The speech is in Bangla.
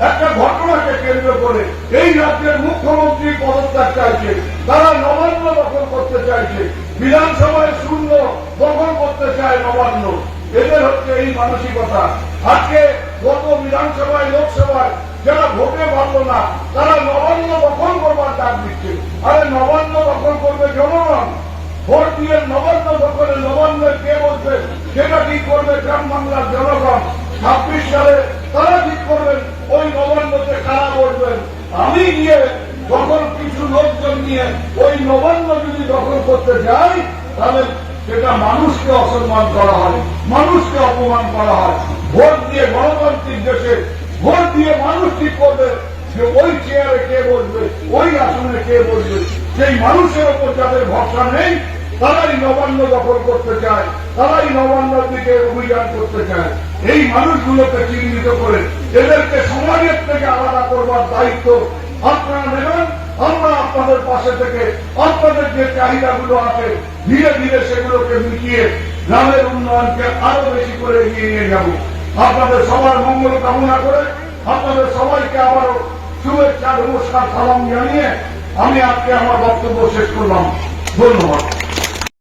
একটা ঘটনাকে কেন্দ্র করে এই রাজ্যের মুখ্যমন্ত্রী পদত্যাগ চাইছে, তারা নবান্ন দখল করতে চাইছে, বিধানসভায় শূন্য দখল করতে চায় নবান্ন। এদের হচ্ছে এই মানসিকতা। আজকে গত বিধানসভায় লোকসভায় যারা ভোটে পারল না, তারা নবান্ন দখল করবার ডাক দিচ্ছে। আরে নবান্ন দখল করবে জনগণ, ভোট দিয়ে নবান্ন দখলে নবান্নের কে বলবে সেটা ঠিক করবে গ্রাম বাংলার জনগণ। 26 সালে তারা ঠিক করবেন ওই নবান্নতে কারা বলবেন। আমি গিয়ে যখন কিছু লোকজন নিয়ে ওই নবান্ন যদি দখল করতে যাই, তাহলে সেটা মানুষকে অসম্মান করা হয়, মানুষকে অপমান করা হয়। ভোট দিয়ে গণতান্ত্রিক দেশে ভোট দিয়ে মানুষ ঠিক করবে যে ওই চেয়ারে কে বসবে, ওই আসনে কে বসবে। সেই মানুষের ওপর যাদের ভরসা নেই, তারাই নবান্ন দখল করতে চায়, তারাই নবান্নের দিকে অভিযান করতে চায়। এই মানুষগুলোকে চিহ্নিত করে এদেরকে সমাজের থেকে আলাদা করবার দায়িত্ব আপনারা নেবেন। আমরা আপনাদের পাশে থেকে আপনাদের যে চাহিদাগুলো আছে ধীরে ধীরে সেগুলোকে মিটিয়ে গ্রামের উন্নয়নকে আরো বেশি করে এগিয়ে নিয়ে যাব। আপনাদের সবার মঙ্গল কামনা করে আপনাদের সবাইকে আবারও শুভেচ্ছা, নমস্কার, সালাম জানিয়ে আমি আজকে আমার বক্তব্য শেষ করলাম। ধন্যবাদ।